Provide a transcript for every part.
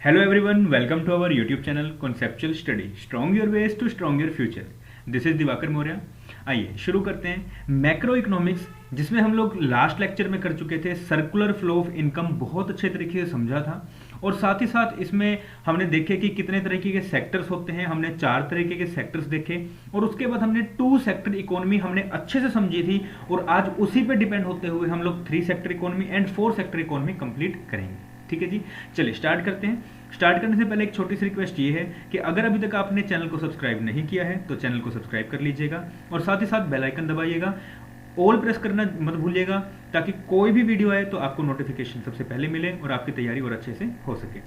Hello everyone, welcome to our YouTube channel Conceptual Study, Strong Your Ways to Strong Your Future. This is Diwakar Maurya. आइए शुरू करते हैं macro economics, जिसमें हम लोग लास्ट लेक्चर में कर चुके थे। सर्कुलर फ्लो ऑफ इनकम बहुत अच्छे तरीके से समझा था, और साथ ही साथ इसमें हमने देखे कि कितने तरीके के सेक्टर्स होते हैं। हमने 4 तरीके के सेक्टर्स देखे, और उसके बाद हमने 2 सेक्टर इकोनॉमी हमने अच्छे से समझी थी, और आज उसी पे डिपेंड होते हुए हम लोग 3 sector economy and 4 sector economy complete करेंगे। ठीक है जी, चलिए स्टार्ट करते हैं। स्टार्ट करने से पहले एक छोटी सी रिक्वेस्ट ये है कि अगर अभी तक आपने चैनल को सब्सक्राइब नहीं किया है तो चैनल को सब्सक्राइब कर लीजिएगा, और साथ ही साथ बेल आइकन दबाइएगा। ऑल प्रेस करना मत भूलिएगा, ताकि कोई भी वीडियो आए तो आपको नोटिफिकेशन सबसे पहले मिले और आपकी तैयारी और अच्छे से हो सके।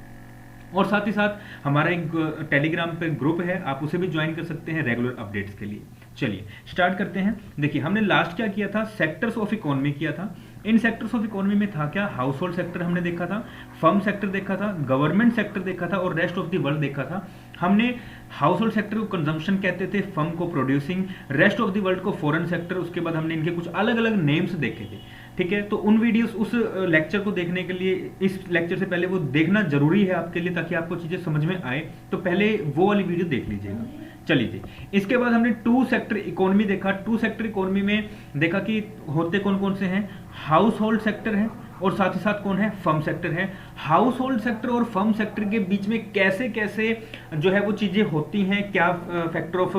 और साथ ही साथ हमारा एक टेलीग्राम पे ग्रुप है, आप उसे भी ज्वाइन कर सकते हैं रेगुलर अपडेट्स के लिए। चलिए स्टार्ट करते हैं। देखिए हमने लास्ट क्या किया था, सेक्टर्स ऑफ इकोनॉमी किया था। इन सेक्टर्स ऑफ इकोनॉमी में था क्या, हाउस होल्ड सेक्टर हमने देखा था, फर्म सेक्टर देखा था, गवर्नमेंट सेक्टर देखा था, और रेस्ट ऑफ द वर्ल्ड देखा था। हमने हाउस होल्ड सेक्टर को कंजम्पशन कहते थे, फर्म को producing, rest of the world को फॉरेन सेक्टर। उसके बाद हमने इनके कुछ अलग अलग नेम्स देखे थे। ठीक है, तो उन वीडियोस उस लेक्चर को देखने के लिए, इस लेक्चर से पहले वो देखना जरूरी है आपके लिए, ताकि आपको चीजें समझ में आए। तो पहले वो वाली वीडियो देख लीजिएगा। चलिए जी, इसके बाद हमने 2 सेक्टर इकोनॉमी देखा। 2 सेक्टर इकोनॉमी में देखा कि होते कौन कौन से हैं। हाउस होल्ड सेक्टर है, और साथ ही साथ कौन है, फर्म सेक्टर है। हाउस होल्ड सेक्टर और फर्म सेक्टर के बीच में कैसे कैसे जो है वो चीजें होती हैं, क्या फैक्टर ऑफ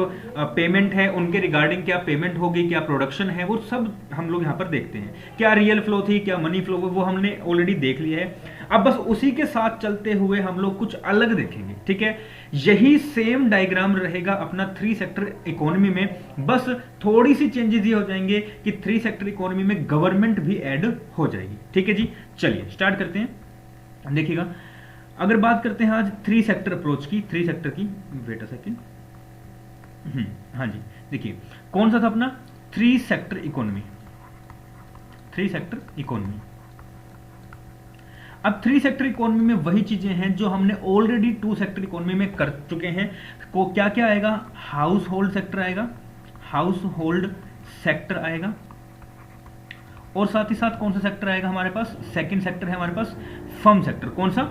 पेमेंट है, उनके रिगार्डिंग क्या पेमेंट होगी, क्या प्रोडक्शन है, वो सब हम लोग यहाँ पर देखते हैं। क्या रियल फ्लो थी, क्या मनी फ्लो, वो हमने ऑलरेडी देख लिया है। अब बस उसी के साथ चलते हुए हम लोग कुछ अलग देखेंगे। ठीक है, यही सेम डायग्राम रहेगा अपना 3 सेक्टर इकोनॉमी में, बस थोड़ी सी चेंजेस ये हो जाएंगे कि 3 सेक्टर इकोनॉमी में गवर्नमेंट भी ऐड हो जाएगी। ठीक है जी, चलिए स्टार्ट करते हैं। देखिएगा, अगर बात करते हैं आज 3 सेक्टर अप्रोच की, 3 सेक्टर की, वेट अ सेकंड। हाँ जी, देखिए कौन सा था अपना 3 सेक्टर इकोनॉमी। 3 सेक्टर इकोनॉमी, अब 3 सेक्टर इकोनॉमी में वही चीजें हैं जो हमने ऑलरेडी 2 सेक्टर इकोनॉमी में कर चुके हैं। को क्या क्या आएगा, हाउस होल्ड सेक्टर आएगा, हाउस होल्ड सेक्टर आएगा, और साथ ही साथ कौन सा सेक्टर आएगा हमारे पास, सेकंड सेक्टर है हमारे पास फर्म सेक्टर। कौन सा,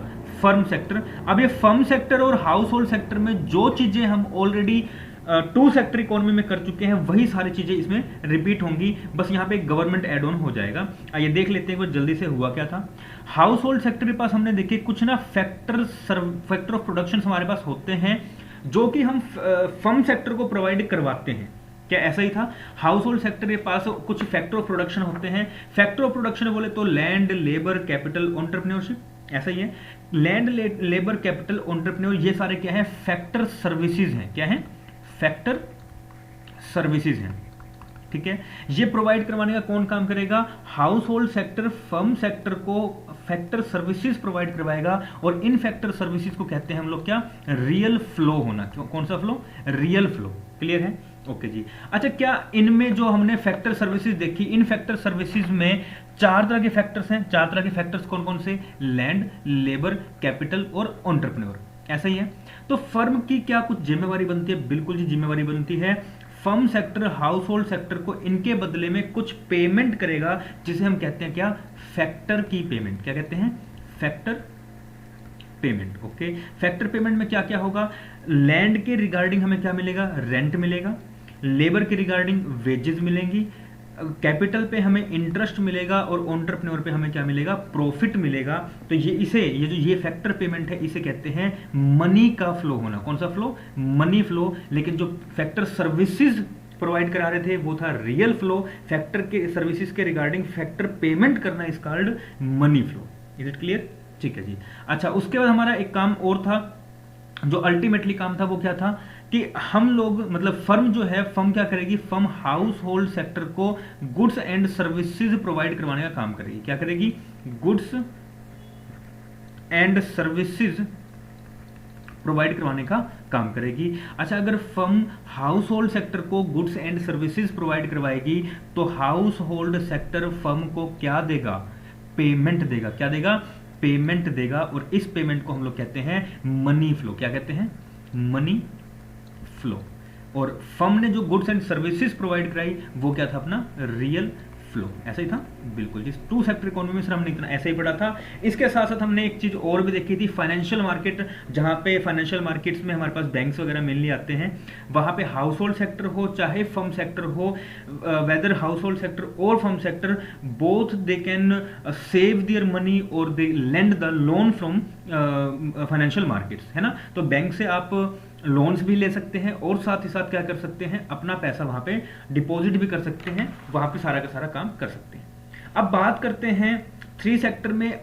फर्म सेक्टर। अब ये फर्म सेक्टर और हाउस होल्ड सेक्टर में जो चीजें हम ऑलरेडी 2 सेक्टर इकोनॉमी में कर चुके हैं, वही सारी चीजें इसमें रिपीट होंगी, बस यहाँ पे गवर्नमेंट एड ऑन हो जाएगा। आइए देख लेते हैं वो जल्दी से हुआ क्या था। हाउस होल्ड सेक्टर के पास हमने देखे कुछ ना फैक्टर ऑफ प्रोडक्शन हमारे पास होते हैं, जो कि हम फर्म सेक्टर को प्रोवाइड करवाते हैं। क्या ऐसा ही था, हाउस होल्ड सेक्टर के पास कुछ फैक्टर ऑफ प्रोडक्शन होते हैं। फैक्टर ऑफ प्रोडक्शन बोले तो लैंड, लेबर, कैपिटल, एंटरप्रेन्योरशिप, ऐसा ही है। लैंड, लेबर, कैपिटल, एंटरप्रेन्योर, ये सारे क्या है, फैक्टर सर्विसेज हैं। क्या है, फैक्टर सर्विसेज हैं। ठीक है, ये प्रोवाइड करवाने का कौन काम करेगा, house hold sector firm sector को फैक्टर सर्विसेज प्रोवाइड करवाएगा, और इन फैक्टर सर्विसेज को कहते हैं हम लोग क्या, रियल फ्लो होना। कौन सा फ्लो, रियल फ्लो। क्लियर है, ओके जी। अच्छा, क्या इनमें जो हमने फैक्टर सर्विसेज देखी, इन फैक्टर सर्विसेज में 4 तरह के फैक्टर्स हैं। 4 तरह के फैक्टर्स कौन कौन से, लैंड, लेबर, कैपिटल और एंटरप्रेन्योर, ऐसा ही है। तो फर्म की क्या कुछ जिम्मेवारी बनती है, बिल्कुल जी जिम्मेवारी बनती है। Firm sector house hold sector को इनके बदले में कुछ पेमेंट करेगा, जिसे हम कहते हैं क्या, फैक्टर की पेमेंट। क्या कहते हैं, factor payment. Okay, factor payment में क्या क्या होगा, लैंड के रिगार्डिंग हमें क्या मिलेगा, रेंट मिलेगा, लेबर के रिगार्डिंग वेजेस मिलेंगी, कैपिटल पे हमें इंटरेस्ट मिलेगा, और एंटरप्रेन्योर पे हमें क्या मिलेगा, प्रॉफिट मिलेगा। तो ये फैक्टर पेमेंट है, इसे कहते हैं मनी का फ्लो होना। कौन सा फ्लो, मनी फ्लो। लेकिन जो फैक्टर सर्विसेज प्रोवाइड करा रहे थे वो था रियल फ्लो। फैक्टर के सर्विसेज के रिगार्डिंग फैक्टर पेमेंट करना is called money flow. Is it clear, ठीक है जी। अच्छा, उसके बाद हमारा एक काम और था, जो अल्टीमेटली काम था, वो क्या था कि हम लोग मतलब फर्म जो है, फर्म क्या करेगी, फर्म हाउस होल्ड सेक्टर को गुड्स एंड सर्विसेज प्रोवाइड करवाने का काम करेगी। क्या करेगी, गुड्स एंड सर्विसेज प्रोवाइड करवाने का काम करेगी। अच्छा, अगर फर्म हाउस होल्ड सेक्टर को गुड्स एंड सर्विसेज प्रोवाइड करवाएगी, तो हाउस होल्ड सेक्टर फर्म को क्या देगा, पेमेंट देगा। क्या देगा, पेमेंट देगा, और इस पेमेंट को हम लोग कहते हैं मनी फ्लो। क्या कहते हैं, मनी फ्लो। और फर्म ने जो गुड्स एंड सर्विसेज प्रोवाइड कराई वो क्या था, अपना रियल फ्लो, ऐसा ही था बिल्कुल जी। टू सेक्टर इकोनॉमी में सर हमने इतना ऐसे ही पढ़ा था। इसके साथ साथ हमने एक चीज और भी देखी थी, फाइनेंशियल मार्केट, जहां पे फाइनेंशियल मार्केट्स में हमारे पास बैंक्स वगैरह मेनली आते हैं, वहां पे हाउस होल्ड सेक्टर हो चाहे फर्म सेक्टर हो, वेदर हाउस होल्ड सेक्टर और firm sector, both they can save their money और they lend the loan from financial markets, है ना। तो बैंक से आप लोन्स भी ले सकते हैं और साथ ही साथ क्या कर सकते हैं, अपना पैसा वहां पे डिपॉजिट भी कर सकते हैं, वहां पे सारा का सारा काम कर सकते हैं। अब बात करते हैं थ्री सेक्टर में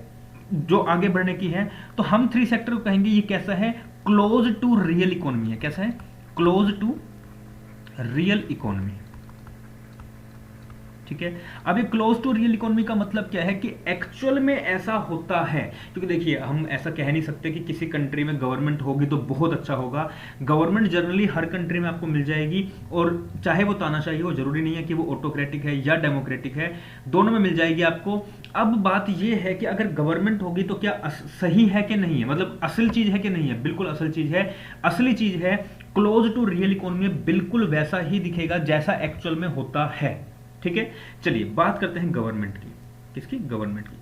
जो आगे बढ़ने की है, तो हम थ्री सेक्टर को कहेंगे ये कैसा है, क्लोज टू रियल इकोनॉमी है। कैसा है, क्लोज टू रियल इकोनॉमी, ठीक है। अब ये क्लोज टू रियल इकोनॉमी का मतलब क्या है कि एक्चुअल में ऐसा होता है, क्योंकि देखिए हम ऐसा कह नहीं सकते कि किसी कंट्री में गवर्नमेंट होगी तो बहुत अच्छा होगा। गवर्नमेंट जनरली हर कंट्री में आपको मिल जाएगी, और चाहे वो तानाशाही हो, जरूरी नहीं है कि वो ऑटोक्रेटिक है या डेमोक्रेटिक है, दोनों में मिल जाएगी आपको। अब बात ये है कि अगर गवर्नमेंट होगी तो क्या सही है कि नहीं है, मतलब असल चीज है कि नहीं है, बिल्कुल असल चीज है, असली चीज है। क्लोज टू रियल इकोनॉमी बिल्कुल वैसा ही दिखेगा जैसा एक्चुअल में होता है, ठीक है। चलिए बात करते हैं गवर्नमेंट की, किसकी, गवर्नमेंट की।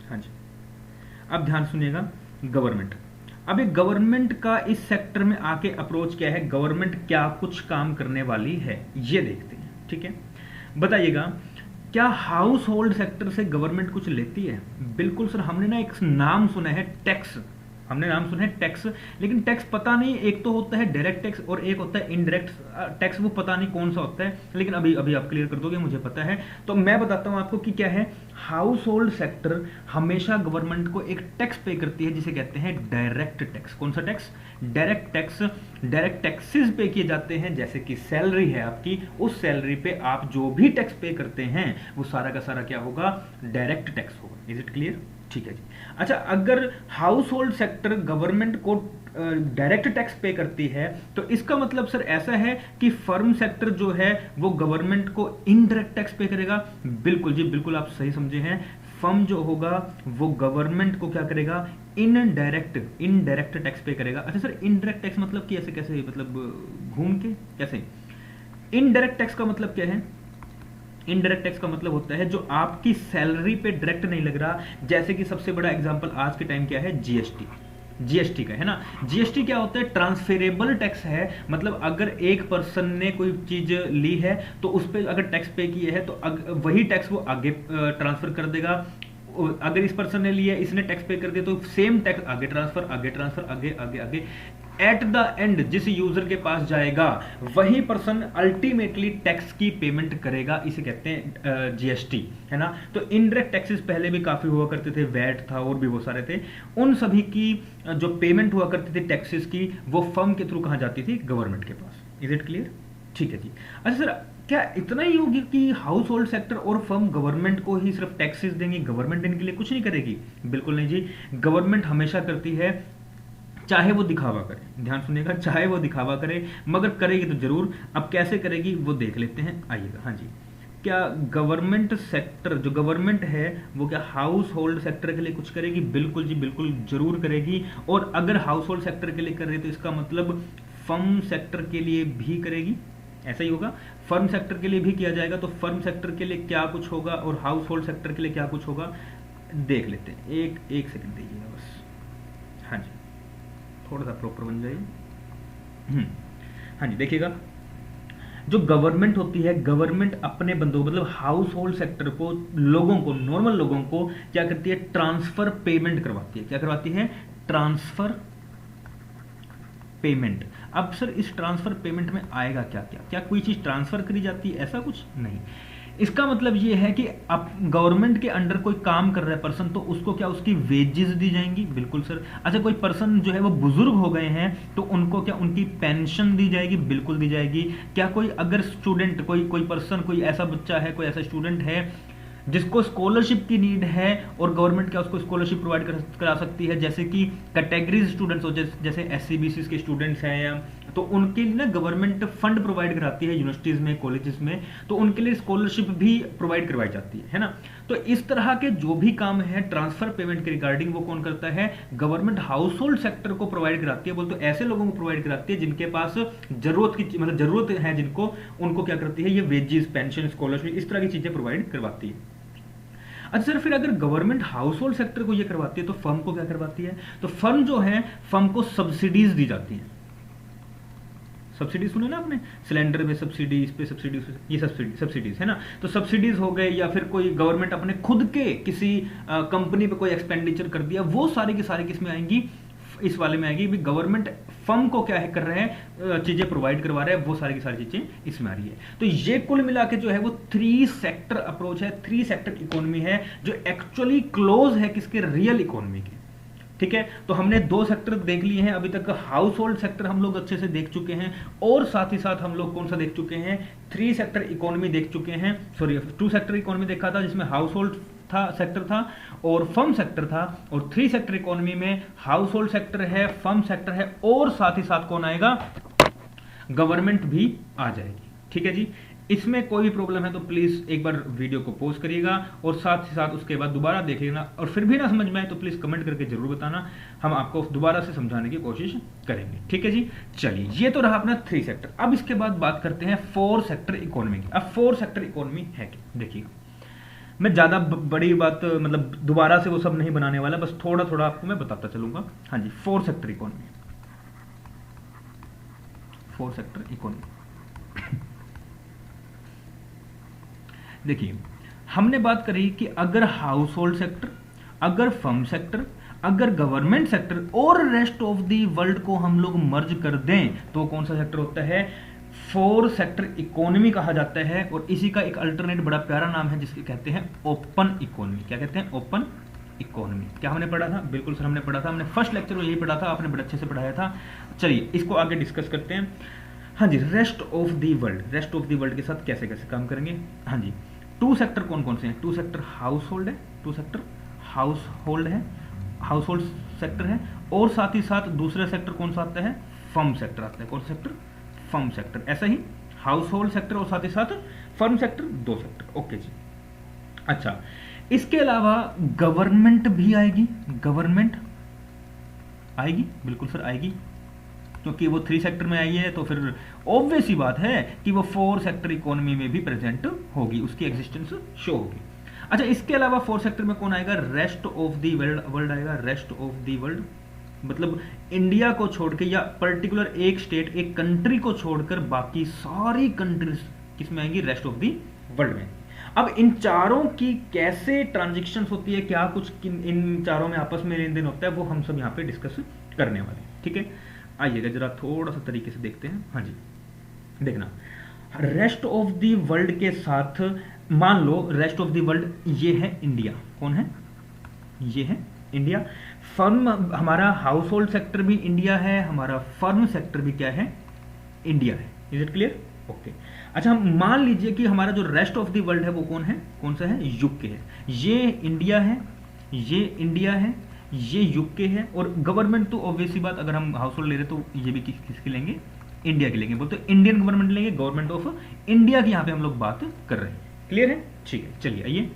हाँ जी, अब ध्यान सुनिएगा, गवर्नमेंट। अब एक गवर्नमेंट का इस सेक्टर में आके अप्रोच क्या है, गवर्नमेंट क्या कुछ काम करने वाली है ये देखते हैं, ठीक है। बताइएगा, क्या हाउस होल्ड सेक्टर से गवर्नमेंट कुछ लेती है? बिल्कुल सर, हमने ना एक नाम सुना है टैक्स, हमने नाम सुना है टैक्स, लेकिन टैक्स पता नहीं, एक तो होता है डायरेक्ट टैक्स और एक होता है इनडायरेक्ट टैक्स, वो पता नहीं कौन सा होता है, लेकिन अभी अभी आप क्लियर कर दोगे, मुझे पता है। तो मैं बताता हूं आपको कि क्या है, हाउस होल्ड सेक्टर हमेशा गवर्नमेंट को एक टैक्स पे करती है जिसे कहते हैं डायरेक्ट टैक्स। कौन सा tax? Direct tax. Direct taxes पे किए जाते हैं, जैसे कि सैलरी है आपकी, उस सैलरी पे आप जो भी टैक्स पे करते हैं वो सारा का सारा क्या होगा, डायरेक्ट टैक्स होगा। Is it clear? ठीक है जी। अच्छा, अगर हाउस होल्ड सेक्टर गवर्नमेंट को डायरेक्ट टैक्स पे करती है तो इसका मतलब सर ऐसा है कि फर्म सेक्टर जो है वो गवर्नमेंट को इनडायरेक्ट टैक्स पे करेगा। बिल्कुल जी, बिल्कुल आप सही समझे हैं। फर्म जो होगा वो गवर्नमेंट को क्या करेगा, इनडायरेक्ट टैक्स पे करेगा। अच्छा सर, इनडायरेक्ट टैक्स मतलब कि ऐसे कैसे, मतलब घूम के कैसे? इनडायरेक्ट टैक्स का मतलब क्या है? इनडायरेक्ट टैक्स का मतलब होता है जो आपकी सैलरी पे डायरेक्ट नहीं लग रहा, जैसे कि सबसे बड़ा एग्जांपल आज के टाइम क्या है, जीएसटी। जीएसटी का है ना, जीएसटी क्या होता है, ट्रांसफरेबल टैक्स है। मतलब अगर एक पर्सन ने कोई चीज ली है तो उस पर अगर टैक्स पे किए है तो वही टैक्स वो आगे ट्रांसफर कर देगा। अगर इस पर्सन ने लिया, इसने टैक्स पे कर दिया तो सेम टैक्स आगे ट्रांसफर, आगे ट्रांसफर, आगे आगे आगे, एट द एंड जिस यूजर के पास जाएगा वही पर्सन अल्टीमेटली टैक्स की पेमेंट करेगा। इसे कहते हैं जीएसटी, है ना। तो इनडायरेक्ट टैक्सेस पहले भी काफी हुआ करते थे, वैट था और भी बहुत सारे थे। उन सभी की जो पेमेंट हुआ करती थी टैक्सेस की, वो फर्म के थ्रू कहां जाती थी, गवर्नमेंट के पास। Is it clear? ठीक है जी। अच्छा सर, क्या इतना ही होगी कि हाउस होल्ड सेक्टर और फर्म गवर्नमेंट को ही सिर्फ टैक्सेस देंगे, गवर्नमेंट इनके लिए कुछ नहीं करेगी? बिल्कुल नहीं जी, गवर्नमेंट हमेशा करती है, चाहे वो दिखावा करे। ध्यान सुनिएगा, चाहे वो दिखावा करे, मगर करेगी तो जरूर। अब कैसे करेगी वो देख लेते हैं, आइएगा। हाँ जी, क्या गवर्नमेंट सेक्टर, जो गवर्नमेंट है वो क्या हाउस होल्ड सेक्टर के लिए कुछ करेगी? बिल्कुल जी, बिल्कुल जरूर करेगी। और अगर हाउस होल्ड सेक्टर के लिए कर रही है तो इसका मतलब फर्म सेक्टर के लिए भी करेगी, ऐसा ही होगा। फर्म सेक्टर के लिए भी किया जाएगा, तो फर्म सेक्टर के लिए क्या कुछ होगा और हाउस होल्ड सेक्टर के लिए क्या कुछ होगा, देख लेते हैं। एक सेकंड दीजिएगा बस। हाँ जी, थोड़ा सा प्रॉपर बन जाइए। हाँ जी, देखिएगा, जो गवर्नमेंट होती है, गवर्नमेंट अपने बंदों, मतलब हाउस होल्ड सेक्टर को, लोगों को, नॉर्मल लोगों को क्या करती है, ट्रांसफर पेमेंट करवाती है। क्या करवाती है? Transfer payment. अब सर इस ट्रांसफर पेमेंट में आएगा क्या क्या? क्या कोई चीज ट्रांसफर करी जाती है? ऐसा कुछ नहीं। इसका मतलब ये है कि अब गवर्नमेंट के अंडर कोई काम कर रहा है पर्सन, तो उसको क्या उसकी वेजेस दी जाएंगी? बिल्कुल सर। अच्छा, कोई पर्सन जो है वो बुजुर्ग हो गए हैं तो उनको क्या उनकी पेंशन दी जाएगी? बिल्कुल दी जाएगी। क्या कोई अगर स्टूडेंट, कोई पर्सन, कोई ऐसा बच्चा है, कोई ऐसा स्टूडेंट है जिसको स्कॉलरशिप की नीड है और गवर्नमेंट क्या उसको स्कॉलरशिप प्रोवाइड करा सकती है, जैसे कि कैटेगरीज स्टूडेंट्स हो, जैसे एससीबीसी के स्टूडेंट्स हैं या तो उनके लिए ना गवर्नमेंट फंड प्रोवाइड कराती है यूनिवर्सिटीज में, कॉलेजेस में, तो उनके लिए स्कॉलरशिप भी प्रोवाइड करवाई जाती है ना। तो इस तरह के जो भी काम है ट्रांसफर पेमेंट के रिगार्डिंग, वो कौन करता है? गवर्नमेंट हाउस होल्ड सेक्टर को प्रोवाइड कराती है। बोल तो ऐसे लोगों को प्रोवाइड कराती है जिनके पास जरूरत की मतलब जरूरत है जिनको, उनको क्या करती है? ये वेजेस, पेंशन, स्कॉलरशिप, इस तरह की चीजें प्रोवाइड करवाती है। अच्छा सर, फिर अगर गवर्नमेंट हाउस होल्ड सेक्टर को ये करवाती है तो फर्म को क्या करवाती है? तो फर्म जो है, फर्म को सब्सिडीज दी जाती है। सब्सिडी सुने ना आपने, सिलेंडर में सब्सिडी, इस पे सब्सिडी, ये सब्सिडीज है ना। तो सब्सिडीज हो गए, या फिर कोई गवर्नमेंट अपने खुद के किसी कंपनी पे कोई एक्सपेंडिचर कर दिया, वो सारी की सारी किसमें आएंगी? इस वाले में आएगी। गवर्नमेंट फर्म को क्या है कर रहे हैं, चीजें प्रोवाइड करवा रहे हैं, वो सारी की सारी चीजें इसमें आ रही है। तो ये कुल मिला के जो है वो 3 सेक्टर अप्रोच है, 3 सेक्टर इकोनॉमी है, जो एक्चुअली क्लोज है किसके? रियल इकोनॉमी के। ठीक है, तो हमने 2 सेक्टर देख लिए हैं अभी तक। हाउस होल्ड सेक्टर हम लोग अच्छे से देख चुके हैं, और साथ ही साथ हम लोग कौन सा देख चुके हैं? 3 सेक्टर इकोनॉमी देख चुके हैं, सॉरी 2 सेक्टर इकोनॉमी देखा था, जिसमें हाउस होल्ड था सेक्टर था और फर्म सेक्टर था। और 3 सेक्टर इकोनॉमी में हाउस होल्ड सेक्टर है, फर्म सेक्टर है, और साथ ही साथ कौन आएगा? गवर्नमेंट भी आ जाएगी। ठीक है जी, इसमें कोई भी प्रॉब्लम है तो प्लीज एक बार वीडियो को पॉज करिएगा, और साथ ही साथ उसके बाद दोबारा देख लेना, और फिर भी ना समझ में आए तो प्लीज कमेंट करके जरूर बताना, हम आपको दोबारा से समझाने की कोशिश करेंगे। ठीक है जी, चलिए ये तो रहा अपना 3 सेक्टर। अब इसके बाद बात करते हैं 4 सेक्टर इकोनॉमी की। अब 4 सेक्टर इकोनॉमी है क्या? देखिएगा, मैं ज्यादा बड़ी बात मतलब दोबारा से वो सब नहीं बनाने वाला, बस थोड़ा थोड़ा आपको मैं बताता चलूंगा। हाँ जी, 4 सेक्टर इकोनॉमी, 4 सेक्टर इकोनॉमी। देखिए, हमने बात करी कि अगर हाउस होल्ड सेक्टर, अगर फर्म सेक्टर, अगर गवर्नमेंट सेक्टर और रेस्ट ऑफ द वर्ल्ड को हम लोग मर्ज कर दें तो कौन सा सेक्टर होता है? 4 सेक्टर इकोनॉमी कहा जाता है। और इसी का एक अल्टरनेट बड़ा प्यारा नाम है जिसके कहते हैं ओपन इकोनॉमी। क्या कहते हैं? Open economy. क्या हमने पढ़ा था? बिल्कुल सर, हमने पढ़ा था, हमने फर्स्ट लेक्चर में यही पढ़ा था, आपने बड़े अच्छे से पढ़ाया था। चलिए इसको आगे डिस्कस करते हैं। हाँ जी, rest of the world, rest of the world के साथ कैसे कैसे काम करेंगे। हाँ जी, 2 सेक्टर कौन कौन से हैं? 2 सेक्टर हाउस होल्ड है, 2 सेक्टर हाउस होल्ड है, हाउस होल्ड सेक्टर है, और साथ ही साथ दूसरा सेक्टर कौन सा आता है? फर्म सेक्टर आता है। कौन सा सेक्टर? Firm sector. ऐसा ही हाउस होल्ड सेक्टर और साथ ही साथ फर्म सेक्टर, 2 सेक्टर। ओके जी। अच्छा, इसके अलावा गवर्नमेंट भी आएगी, गवर्नमेंट आएगी, बिल्कुल सर आएगी, क्योंकि वो 3 सेक्टर में आई है तो फिर ऑब्वियस ही बात है कि वो 4 सेक्टर इकोनॉमी में भी प्रेजेंट होगी, उसकी एग्जिस्टेंस शो होगी। अच्छा, इसके अलावा 4 सेक्टर में कौन आएगा? रेस्ट ऑफ द वर्ल्ड आएगा। रेस्ट ऑफ द वर्ल्ड मतलब इंडिया को छोड़ के, या पर्टिकुलर एक स्टेट, एक कंट्री को छोड़कर बाकी सारी कंट्रीज किसमें आएंगी? रेस्ट ऑफ द वर्ल्ड में। अब इन चारों की कैसे ट्रांजेक्शन होती है, क्या कुछ इन चारों में आपस में लेन देन होता है, वो हम सब यहाँ पे डिस्कस करने वाले हैं। ठीक है, आइएगा जरा थोड़ा सा तरीके से देखते हैं। हाँ जी, देखना, रेस्ट ऑफ द वर्ल्ड के साथ मान लो रेस्ट ऑफ द वर्ल्ड ये है इंडिया। कौन है? ये है इंडिया। फर्म, हमारा हाउस होल्ड सेक्टर भी इंडिया है, हमारा फर्म सेक्टर भी क्या है? इंडिया है। Is it clear? ओके। अच्छा, हम मान लीजिए कि हमारा जो रेस्ट ऑफ द वर्ल्ड है वो कौन है? कौन सा है? यूके है। ये इंडिया है, ये इंडिया है, ये यूके है, और गवर्नमेंट तो ऑब्वियसली बात, अगर हम हाउस होल्ड ले रहे तो ये भी किसकी लेंगे? इंडिया की लेंगे। बोलते इंडियन गवर्नमेंट लेंगे, गवर्नमेंट ऑफ इंडिया की यहाँ पे हम लोग बात कर रहे हैं। क्लियर है? ठीक है, चलिए आइए।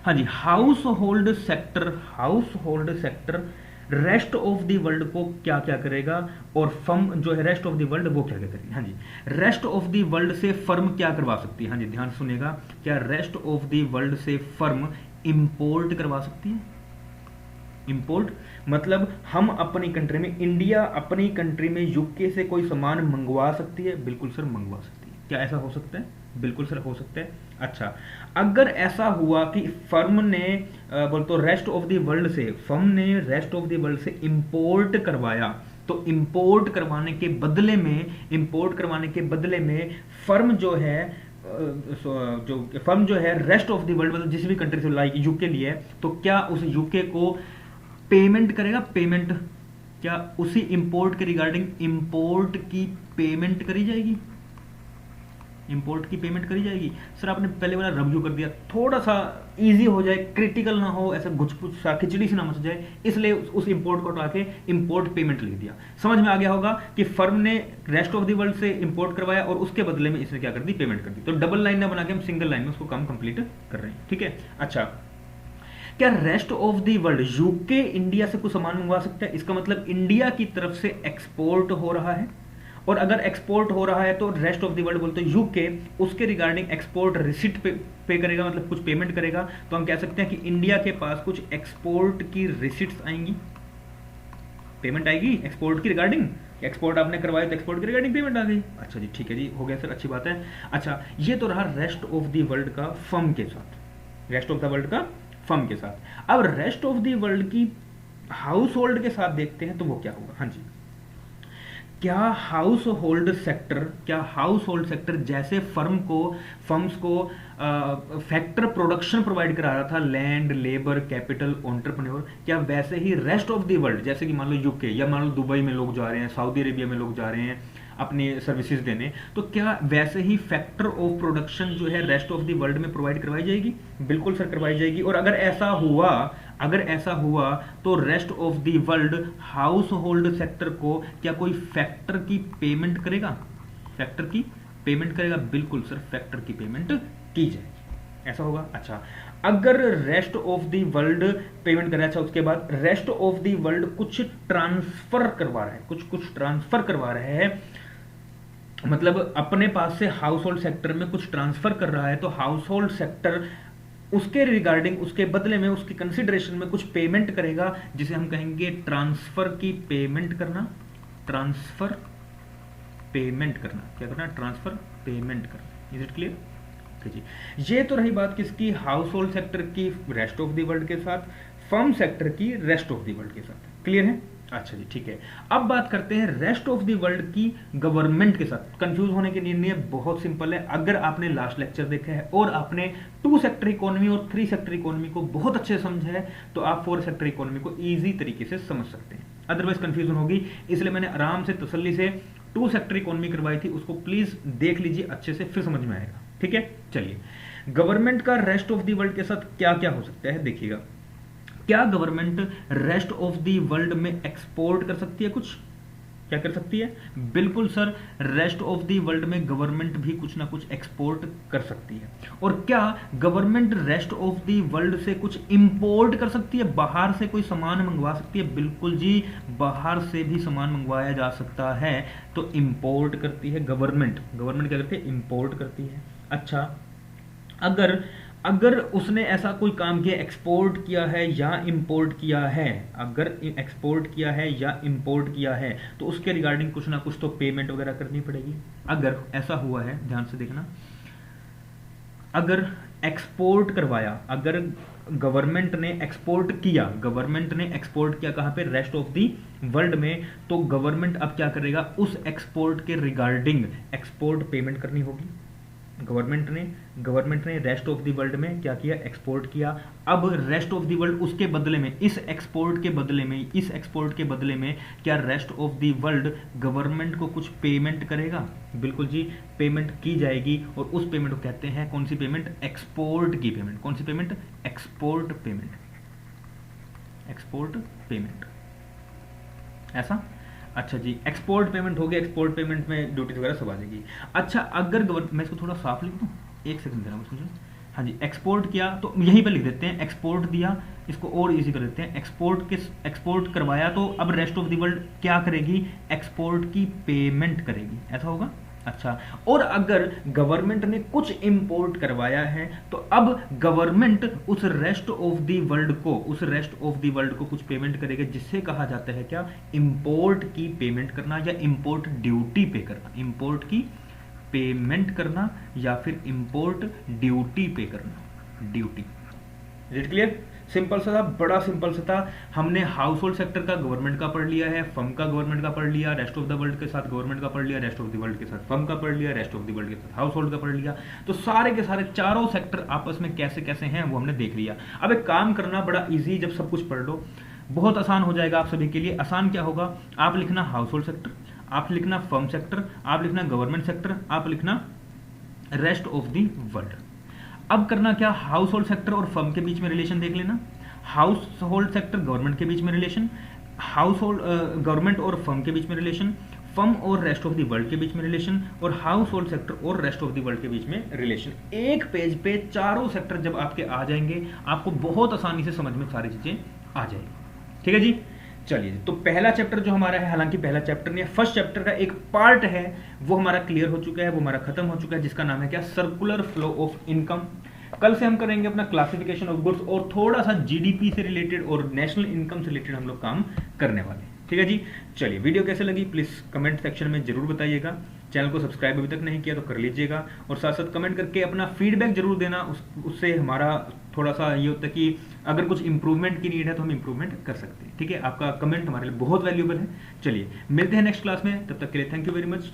हाँ जी, house hold sector, house hold sector rest of the world को क्या क्या करेगा, और फर्म जो है रेस्ट ऑफ द वर्ल्ड वो क्या क्या करेगी। हाँ जी, रेस्ट ऑफ द वर्ल्ड से फर्म क्या करवा सकती है? हाँ जी, ध्यान सुनेगा, क्या रेस्ट ऑफ द वर्ल्ड से फर्म इंपोर्ट करवा सकती है? इंपोर्ट मतलब हम अपनी कंट्री में, इंडिया अपनी कंट्री में यूके से कोई सामान मंगवा सकती है? बिल्कुल सर, मंगवा सकती है। क्या ऐसा हो सकता है? बिल्कुल सर, हो सकता है। अच्छा, अगर ऐसा हुआ कि फर्म ने बोल तो रेस्ट ऑफ द वर्ल्ड से, फर्म ने रेस्ट ऑफ द वर्ल्ड से इंपोर्ट करवाया, तो इंपोर्ट करवाने के बदले में, इंपोर्ट करवाने के बदले में फर्म जो है फर्म जो है रेस्ट ऑफ द वर्ल्ड मतलब जिस भी कंट्री से लाइक यूके लिए, तो क्या उस यूके को पेमेंट करेगा? पेमेंट क्या उसी इंपोर्ट के रिगार्डिंग इंपोर्ट की पेमेंट करी जाएगी? इंपोर्ट की पेमेंट करी जाएगी। सर आपने पहले वाला रिव्यू कर दिया, थोड़ा सा इजी हो जाए, क्रिटिकल ना हो, ऐसा गुचपुच सा खिचड़ी सी ना मच जाए, इसलिए उस इंपोर्ट को हटा के इंपोर्ट पेमेंट लिख दिया। समझ में आ गया होगा कि फर्म ने रेस्ट ऑफ द वर्ल्ड से इंपोर्ट करवाया और उसके बदले में इसने क्या कर दी, पेमेंट कर दी। तो डबल लाइन ना बना के हम सिंगल लाइन में उसको काम कंप्लीट कर रहे हैं, ठीक है। अच्छा, क्या rest of the world UK India से कुछ सामान मंगवा सकता है? इसका मतलब इंडिया की तरफ से एक्सपोर्ट हो रहा है, और अगर एक्सपोर्ट हो रहा है तो रेस्ट ऑफ द वर्ल्ड बोलते हैं यूके उसके रिगार्डिंग एक्सपोर्ट रिसिट पे करेगा, मतलब कुछ पेमेंट करेगा। तो हम कह सकते हैं कि इंडिया के पास कुछ एक्सपोर्ट की रिसिट्स आएंगी, पेमेंट आएगी एक्सपोर्ट की रिगार्डिंग। एक्सपोर्ट आपने करवाया तो एक्सपोर्ट की रिगार्डिंग पेमेंट आ गई। अच्छा जी, ठीक है जी, हो गया सर, अच्छी बात है। अच्छा, ये तो रहा रेस्ट ऑफ द वर्ल्ड का फर्म के साथ, रेस्ट ऑफ द वर्ल्ड का फर्म के साथ। अब रेस्ट ऑफ द वर्ल्ड की हाउस होल्ड के साथ देखते हैं तो वो क्या होगा। हाँ जी, क्या हाउस होल्ड सेक्टर जैसे फर्म्स को फैक्टर प्रोडक्शन प्रोवाइड करा रहा था, लैंड, लेबर, कैपिटल, एंटरप्रेन्योर, क्या वैसे ही रेस्ट ऑफ द वर्ल्ड, जैसे कि मान लो यूके या मान लो दुबई में लोग जा रहे हैं, सऊदी अरेबिया में लोग जा रहे हैं अपनी सर्विसेज देने, तो क्या वैसे ही फैक्टर ऑफ प्रोडक्शन जो है रेस्ट ऑफ द वर्ल्ड में प्रोवाइड करवाई जाएगी? बिल्कुल सर, करवाई जाएगी। और अगर ऐसा हुआ तो rest of the world house hold sector को क्या कोई फैक्टर की पेमेंट करेगा? फैक्टर की पेमेंट करेगा, बिल्कुल सर, फैक्टर की पेमेंट की जाएगी, ऐसा होगा। अच्छा, अगर rest of the world payment कर रहा है, अच्छा उसके बाद रेस्ट ऑफ द वर्ल्ड कुछ ट्रांसफर करवा रहा है, कुछ ट्रांसफर करवा रहे हैं, मतलब अपने पास से हाउस होल्ड सेक्टर में कुछ ट्रांसफर कर रहा है, तो हाउस होल्ड सेक्टर उसके रिगार्डिंग, उसके बदले में, उसकी कंसिडरेशन में कुछ पेमेंट करेगा, जिसे हम कहेंगे ट्रांसफर की पेमेंट करना। ट्रांसफर पेमेंट करना, क्या करना? ट्रांसफर पेमेंट करना। Is it clear? जी, ये तो रही बात किसकी? हाउस होल्ड सेक्टर की रेस्ट ऑफ द वर्ल्ड के साथ, फर्म सेक्टर की रेस्ट ऑफ द वर्ल्ड के साथ। क्लियर है? अच्छा जी, ठीक है। अब बात करते हैं रेस्ट ऑफ द वर्ल्ड की गवर्नमेंट के साथ। कंफ्यूज होने के लिए नहीं है, बहुत सिंपल है। अगर आपने लास्ट लेक्चर देखा है और आपने 2 सेक्टर इकोनॉमी और 3 सेक्टर इकोनॉमी को बहुत अच्छे से समझा है, तो आप 4 सेक्टर इकोनॉमी को इजी तरीके से समझ सकते हैं। अदरवाइज कंफ्यूजन होगी, इसलिए मैंने आराम से तसल्ली से 2 सेक्टर इकोनॉमी करवाई थी, उसको प्लीज देख लीजिए अच्छे से, फिर समझ में आएगा। ठीक है, चलिए, गवर्नमेंट का रेस्ट ऑफ द वर्ल्ड के साथ क्या क्या हो सकता है, देखिएगा। क्या government rest of the world में एक्सपोर्ट कर सकती है? कुछ क्या कर सकती है? बिल्कुल sir, rest of the world में गवर्नमेंट भी कुछ ना कुछ एक्सपोर्ट कर सकती है। और क्या government rest of the world से कुछ इंपोर्ट कर सकती है? बाहर से कोई सामान मंगवा सकती है? बिल्कुल जी, बाहर से भी सामान मंगवाया जा सकता है, तो इंपोर्ट करती है गवर्नमेंट। गवर्नमेंट क्या करती है? इंपोर्ट करती है। अच्छा, अगर उसने ऐसा कोई काम किया, एक्सपोर्ट किया है या इंपोर्ट किया है, अगर एक्सपोर्ट किया है या इंपोर्ट किया है, तो उसके रिगार्डिंग कुछ ना कुछ तो पेमेंट वगैरह करनी पड़ेगी। अगर ऐसा हुआ है, ध्यान से देखना, अगर एक्सपोर्ट करवाया, अगर गवर्नमेंट ने एक्सपोर्ट किया, कहां पे? रेस्ट ऑफ दी वर्ल्ड में, तो गवर्नमेंट अब क्या करेगा? उस एक्सपोर्ट के रिगार्डिंग एक्सपोर्ट पेमेंट करनी होगी। गवर्नमेंट ने रेस्ट ऑफ द वर्ल्ड में क्या किया? एक्सपोर्ट किया। अब रेस्ट ऑफ द वर्ल्ड उसके बदले में, इस एक्सपोर्ट के बदले में क्या rest of the world government को कुछ पेमेंट करेगा? बिल्कुल जी, पेमेंट की जाएगी, और उस पेमेंट को कहते हैं कौन सी पेमेंट? एक्सपोर्ट की पेमेंट। कौन सी पेमेंट? Export payment. ऐसा? अच्छा जी, एक्सपोर्ट पेमेंट हो गया। एक्सपोर्ट पेमेंट में ड्यूटी वगैरह सब आ जाएगी। अच्छा, अगर मैं इसको थोड़ा साफ लिख दूं, एक सेकंड देना मुझे। हाँ जी, एक्सपोर्ट किया तो यहीं पे लिख देते हैं, एक्सपोर्ट दिया, इसको और इजी कर देते हैं। एक्सपोर्ट करवाया, तो अब रेस्ट ऑफ द वर्ल्ड क्या करेगी? एक्सपोर्ट की पेमेंट करेगी, ऐसा होगा। अच्छा, और अगर गवर्नमेंट ने कुछ इंपोर्ट करवाया है, तो अब गवर्नमेंट उस रेस्ट ऑफ द वर्ल्ड को कुछ पेमेंट करेगा, जिससे कहा जाता है क्या? इंपोर्ट की पेमेंट करना या इंपोर्ट ड्यूटी पे करना। इंपोर्ट की पेमेंट करना या फिर इंपोर्ट ड्यूटी पे करना। Duty. Is it clear? Simple सा था, बड़ा सिंपल सा था। हमने हाउस होल्ड सेक्टर का गवर्नमेंट का पढ़ लिया है, फर्म का गवर्नमेंट का पढ़ लिया, रेस्ट ऑफ द वर्ल्ड के साथ गवर्नमेंट का पढ़ लिया, रेस्ट ऑफ द वर्ल्ड के साथ फर्म का पढ़ लिया, रेस्ट ऑफ द वर्ल्ड के साथ हाउस होल्ड का पढ़ लिया। तो सारे के सारे चारों सेक्टर आपस में कैसे कैसे हैं वो हमने देख लिया। अब एक काम करना बड़ा ईजी, जब सब कुछ पढ़ लो बहुत आसान हो जाएगा आप सभी के लिए। आसान क्या होगा? आप लिखना हाउस होल्ड सेक्टर, आप लिखना फर्म सेक्टर, आप लिखना गवर्नमेंट सेक्टर, आप लिखना रेस्ट ऑफ द वर्ल्ड। अब करना क्या, हाउस होल्ड सेक्टर और फर्म के बीच में रिलेशन देख लेना। हाउस होल्ड सेक्टर गवर्नमेंट के बीच में रिलेशन, हाउस होल्ड गवर्नमेंट और फर्म के बीच में रिलेशन, फर्म और रेस्ट ऑफ द वर्ल्ड के बीच में रिलेशन, और हाउस होल्ड सेक्टर और रेस्ट ऑफ द वर्ल्ड के बीच में रिलेशन। एक पेज पे चारों सेक्टर जब आपके आ जाएंगे, आपको बहुत आसानी से समझ में सारी चीजें आ जाएगी। ठीक है जी, चलिए। तो पहला चैप्टर जो हमारा है, हालांकि पहला चैप्टर नहीं है, फर्स्ट चैप्टर का एक पार्ट है, वो हमारा क्लियर हो चुका है, वो हमारा खत्म हो चुका है, जिसका नाम है क्या, सर्कुलर फ्लो ऑफ इनकम। कल से हम करेंगे अपना क्लासिफिकेशन ऑफ गुड्स और थोड़ा सा जीडीपी से रिलेटेड और नेशनल इनकम से रिलेटेड हम लोग काम करने वाले हैं। ठीक है जी, चलिए। वीडियो कैसे लगी प्लीज कमेंट सेक्शन में जरूर बताइएगा। चैनल को सब्सक्राइब अभी तक नहीं किया तो कर लीजिएगा, और साथ साथ कमेंट करके अपना फीडबैक जरूर देना। उससे हमारा थोड़ा सा ये होता है कि अगर कुछ इंप्रूवमेंट की नीड है तो हम इंप्रूवमेंट कर सकते हैं। ठीक है, आपका कमेंट हमारे लिए बहुत वैल्यूबल है। चलिए मिलते हैं नेक्स्ट क्लास में, तब तक के लिए थैंक यू वेरी मच।